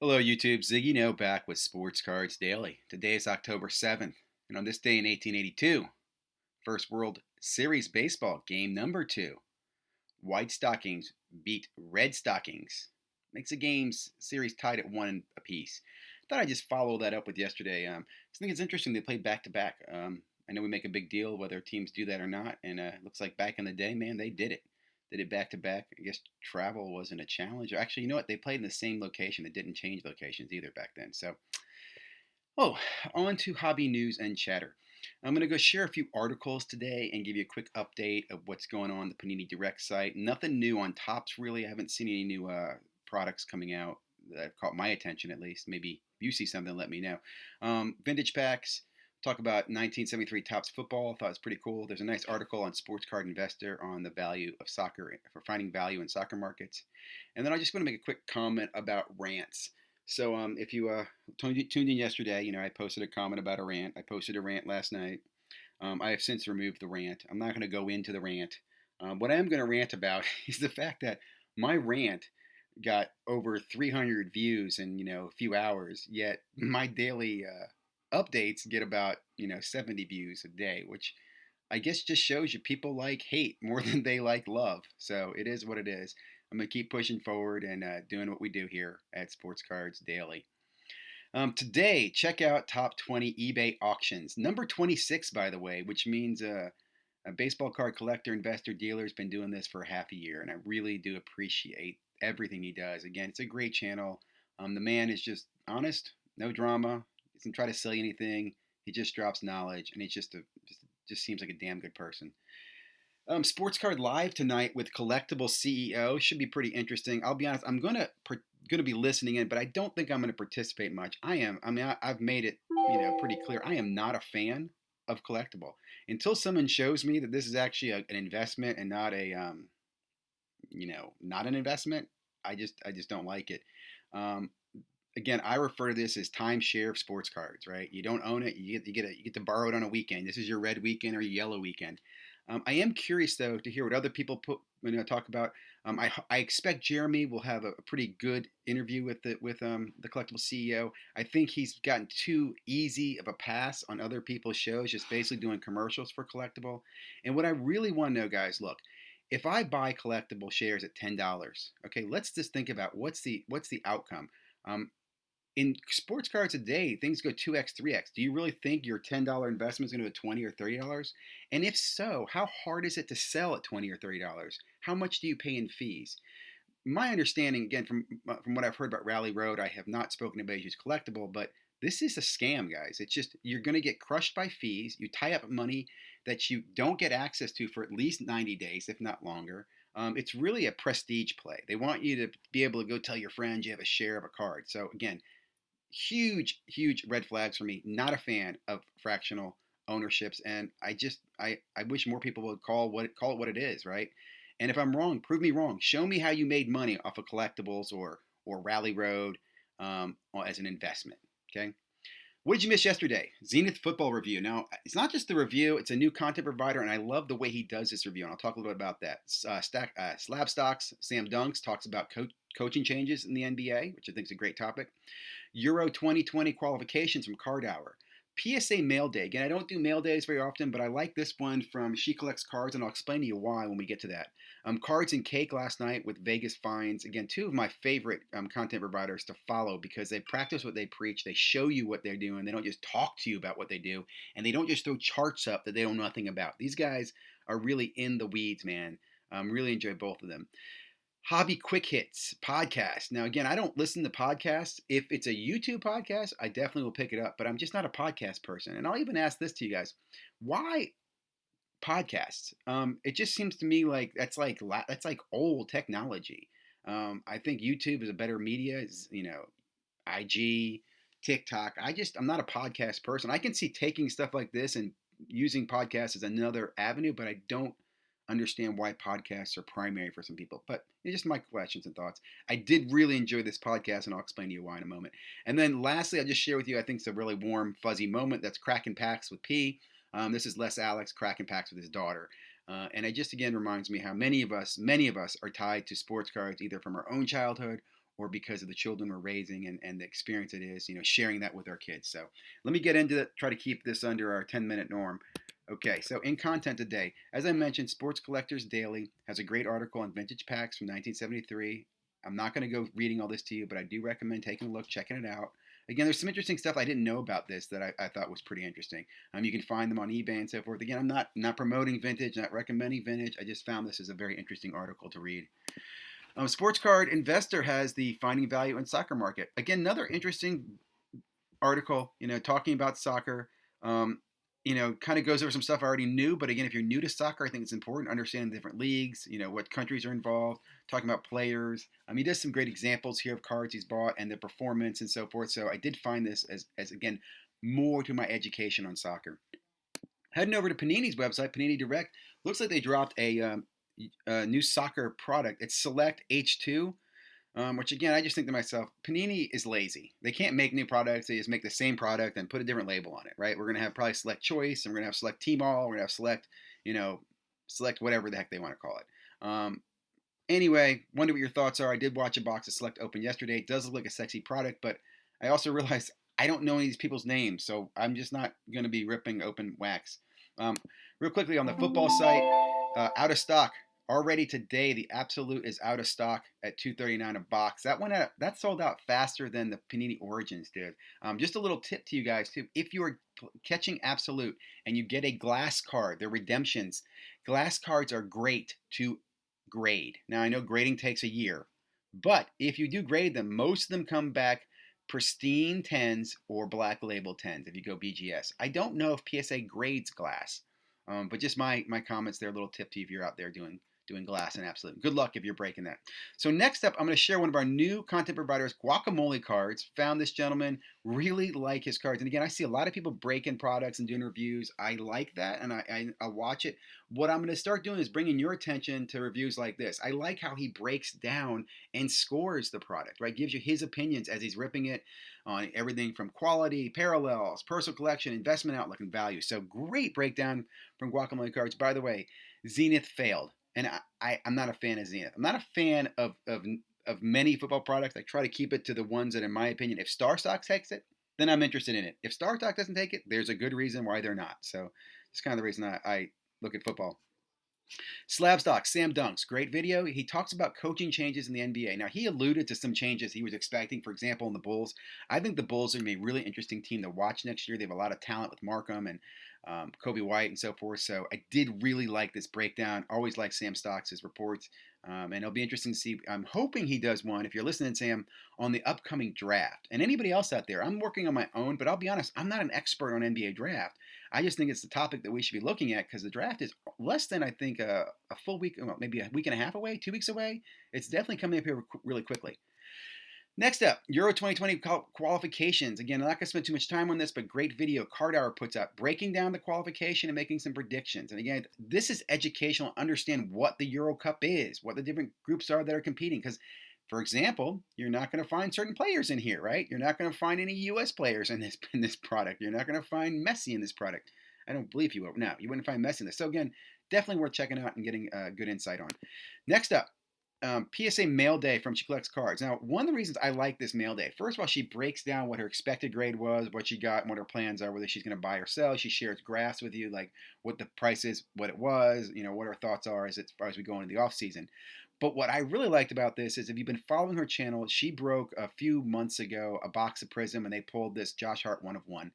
Hello, YouTube. ZiggyNo back with Sports Cards Daily. Today is October 7th, and on this day in 1882, First World Series Baseball, game number 2. White Stockings beat Red Stockings. Makes the game's series tied at 1 apiece. Thought I'd just follow that up with yesterday. I think it's interesting they played back to back. I know we make a big deal whether teams do that or not, and looks like back in the day, man, they did it. They did back to back. I guess travel wasn't a challenge. Or actually, you know what? They played in the same location. They didn't change locations either back then. So, oh, on to hobby news and chatter. I'm going to go share a few articles today and give you a quick update of what's going on the Panini Direct site. Nothing new on tops, really. I haven't seen any new products coming out that have caught my attention, at least. Maybe if you see something, let me know. Vintage packs. Talk about 1973 Topps football. I thought it was pretty cool. There's a nice article on Sports Card Investor on the value of soccer, for finding value in soccer markets. And then I just want to make a quick comment about rants. So if you tuned in yesterday, I posted a comment about a rant. I posted a rant last night. I have since removed the rant. I'm not going to go into the rant. What I am going to rant about is the fact that my rant got over 300 views in a few hours, yet my daily updates get about 70 views a day, which I guess just shows you people like hate more than they like love. So it is what it is. I'm gonna keep pushing forward and doing what we do here at Sports Cards Daily. Today, check out top 20 eBay auctions. Number 26, by the way, which means a baseball card collector, investor, dealer has been doing this for half a year, and I really do appreciate everything he does. Again, it's a great channel. The man is just honest, no drama. He doesn't try to sell you anything. He just drops knowledge, and he's just seems like a damn good person. Sports Card Live tonight with Collectible CEO should be pretty interesting. I'll be honest, I'm gonna be listening in, but I don't think I'm gonna participate much. I am. I mean, I've made it pretty clear. I am not a fan of collectible until someone shows me that this is actually an investment and not a not an investment. I just don't like it. Um, Again, I refer to this as timeshare of sports cards. Right? You don't own it. You get to borrow it on a weekend. This is your red weekend or your yellow weekend. I am curious though to hear what other people talk about. I expect Jeremy will have a pretty good interview with the collectible CEO. I think he's gotten too easy of a pass on other people's shows, just basically doing commercials for collectible. And what I really want to know, guys, look, if I buy collectible shares at $10, okay, let's just think about what's the outcome. Um, in sports cards today, things go 2x, 3x. Do you really think your $10 investment is going to go 20 or $30? And if so, how hard is it to sell at 20 or $30? How much do you pay in fees? My understanding, again, from what I've heard about Rally Road, I have not spoken to anybody who's collectible, but this is a scam, guys. It's just you're going to get crushed by fees. You tie up money that you don't get access to for at least 90 days, if not longer. It's really a prestige play. They want you to be able to go tell your friends you have a share of a card. So again, huge red flags for me. Not a fan of fractional ownerships, and I wish more people would call it what it is, right? And if I'm wrong, prove me wrong. Show me how you made money off of collectibles or Rally Road as an investment. Okay. What did you miss yesterday? Zenith football review. Now, it's not just the review, it's a new content provider, and I love the way he does this review. And I'll talk a little bit about that. Slab Stocks, Sam Dunks talks about coaching changes in the NBA, which I think is a great topic. Euro 2020 qualifications from Card Hour. PSA Mail Day. Again, I don't do mail days very often, but I like this one from She Collects Cards, and I'll explain to you why when we get to that. Cards and Cake last night with Vegas Finds. Again, two of my favorite content providers to follow because they practice what they preach. They show you what they're doing. They don't just talk to you about what they do, and they don't just throw charts up that they know nothing about. These guys are really in the weeds, man. Really enjoy both of them. Hobby Quick Hits podcast. Now, again, I don't listen to podcasts. If it's a YouTube podcast, I definitely will pick it up, but I'm just not a podcast person. And I'll even ask this to you guys: why podcasts? It just seems to me like that's like old technology. I think YouTube is a better media. IG, TikTok. I'm not a podcast person. I can see taking stuff like this and using podcasts as another avenue, but I don't understand why podcasts are primary for some people. But it's just my questions and thoughts. I did really enjoy this podcast, and I'll explain to you why in a moment. And then lastly, I'll just share with you, I think it's a really warm, fuzzy moment. That's cracking packs with P. This is Les Alex cracking packs with his daughter. And it just again reminds me how many of us are tied to sports cards, either from our own childhood or because of the children we're raising and the experience it is, sharing that with our kids. So let me get into it, try to keep this under our 10-minute norm. Okay, so in content today, as I mentioned, Sports Collectors Daily has a great article on vintage packs from 1973. I'm not going to go reading all this to you, but I do recommend taking a look, checking it out. Again, there's some interesting stuff I didn't know about this that I thought was pretty interesting. You can find them on eBay and so forth. Again, I'm not promoting vintage, not recommending vintage. I just found this as a very interesting article to read. Sports Card Investor has the Finding Value in Soccer Market. Again, another interesting article, talking about soccer. Kind of goes over some stuff I already knew. But again, if you're new to soccer, I think it's important understanding the different leagues, what countries are involved, talking about players. He does some great examples here of cards he's bought and their performance and so forth. So I did find this as again, more to my education on soccer. Heading over to Panini's website, Panini Direct, looks like they dropped a new soccer product. It's Select H2. Which again, I just think to myself, Panini is lazy. They can't make new products. They just make the same product and put a different label on it, right? We're going to have probably Select Choice, and we're going to have Select Team All, we're going to have Select, Select whatever the heck they want to call it. Anyway, wonder what your thoughts are. I did watch a box of Select open yesterday. It does look like a sexy product, but I also realized I don't know any of these people's names, so I'm just not going to be ripping open wax. Real quickly on the football site, out of stock. Already today, the Absolute is out of stock at $2.39 a box. That sold out faster than the Panini Origins did. Just a little tip to you guys too: if you are catching Absolute and you get a glass card, they're redemptions. Glass cards are great to grade. Now I know grading takes a year, but if you do grade them, most of them come back pristine 10s or black label 10s if you go BGS. I don't know if PSA grades glass, but just my comments there. A little tip to you if you're out there doing glass and Absolute. Good luck if you're breaking that. So next up, I'm going to share one of our new content providers, Guacamole Cards. Found this gentleman, really like his cards. And again, I see a lot of people breaking products and doing reviews. I like that, and I watch it. What I'm going to start doing is bringing your attention to reviews like this. I like how he breaks down and scores the product, right? Gives you his opinions as he's ripping it on everything from quality, parallels, personal collection, investment outlook, and value. So great breakdown from Guacamole Cards. By the way, Zenith failed. And I'm not a fan of Zenith. I'm not a fan of many football products. I try to keep it to the ones that, in my opinion, if Star Stock takes it, then I'm interested in it. If Star Stock doesn't take it, there's a good reason why they're not. So it's kind of the reason I look at football. Slabstock, Sam Dunks, great video. He talks about coaching changes in the NBA. Now, he alluded to some changes he was expecting, for example, in the Bulls. I think the Bulls are going to be a really interesting team to watch next year. They have a lot of talent with Markham and Kobe White and so forth. So I did really like this breakdown. Always like Sam Stocks' reports. And it'll be interesting to see. I'm hoping he does one, if you're listening, Sam, on the upcoming draft. And anybody else out there, I'm working on my own, but I'll be honest, I'm not an expert on NBA draft. I just think it's the topic that we should be looking at because the draft is less than, I think, a full week, well, maybe a week and a half away, 2 weeks away. It's definitely coming up here really quickly. Next up, Euro 2020 qualifications. Again, I'm not going to spend too much time on this, but great video Card Hour puts out, breaking down the qualification and making some predictions. And again, this is educational. Understand what the Euro Cup is, what the different groups are that are competing. Because, for example, you're not going to find certain players in here, right? You're not going to find any U.S. players in this product. You're not going to find Messi in this product. I don't believe you would. No, you wouldn't find Messi in this. So again, definitely worth checking out and getting good insight on. Next up, PSA Mail Day from She Collects Cards. Now, one of the reasons I like this Mail Day, first of all, she breaks down what her expected grade was, what she got, and what her plans are, whether she's going to buy or sell. She shares graphs with you, like what the price is, what it was, what her thoughts are as far as we go into the off season. But what I really liked about this is if you've been following her channel, she broke a few months ago a box of Prism, and they pulled this Josh Hart 1 of 1.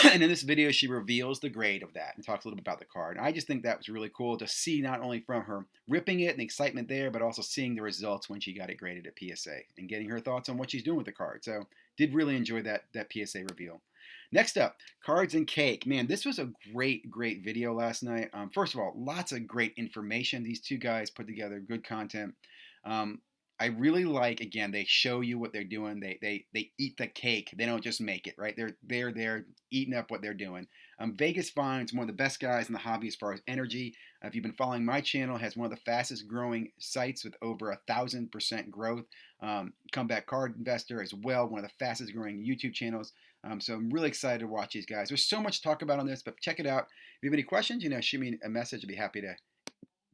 And in this video, she reveals the grade of that and talks a little bit about the card. And I just think that was really cool to see, not only from her ripping it and the excitement there, but also seeing the results when she got it graded at PSA and getting her thoughts on what she's doing with the card. So did really enjoy that PSA reveal. Next up, Cards and Cake. Man, this was a great video last night. First of all, lots of great information. These two guys put together good content. I really like, again, they show you what they're doing. They eat the cake. They don't just make it, right? They're eating up what they're doing. Vegas Finds, one of the best guys in the hobby as far as energy. If you've been following my channel, has one of the fastest growing sites with over 1,000% growth. Comeback Card Investor as well, one of the fastest growing YouTube channels. So I'm really excited to watch these guys. There's so much to talk about on this, but check it out. If you have any questions, shoot me a message. I'd be happy to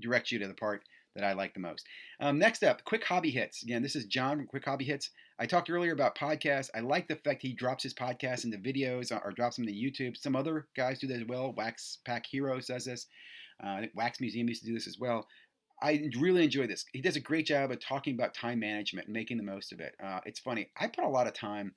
direct you to the part that I like the most. Next up, Quick Hobby Hits. Again, this is John from Quick Hobby Hits. I talked earlier about podcasts. I like the fact he drops his podcasts into videos or drops them to YouTube. Some other guys do that as well. Wax Pack Heroes does this. I think Wax Museum used to do this as well. I really enjoy this. He does a great job of talking about time management and making the most of it. It's funny. I put a lot of time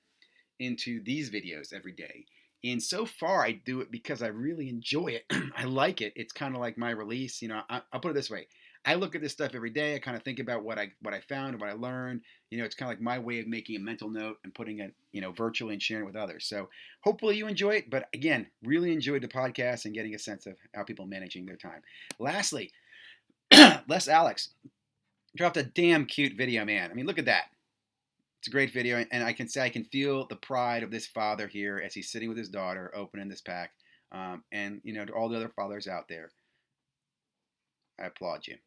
into these videos every day. And so far, I do it because I really enjoy it. I like it. It's kind of like my release. I'll put it this way: I look at this stuff every day. I kind of think about what I found and what I learned. It's kind of like my way of making a mental note and putting it, virtually and sharing it with others. So hopefully you enjoy it. But again, really enjoyed the podcast and getting a sense of how people are managing their time. Lastly, Les Alex dropped a damn cute video, man. I mean, look at that. It's a great video, and I can say I can feel the pride of this father here as he's sitting with his daughter opening this pack. And to all the other fathers out there, I applaud you.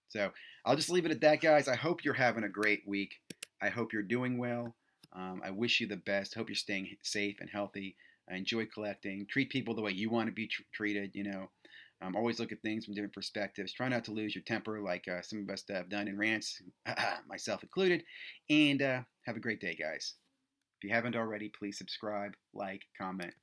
So I'll just leave it at that, guys. I hope you're having a great week. I hope you're doing well. I wish you the best. Hope you're staying safe and healthy. Enjoy collecting. Treat people the way you want to be treated. Always look at things from different perspectives. Try not to lose your temper like some of us have done in rants, myself included. And have a great day, guys. If you haven't already, please subscribe, like, comment,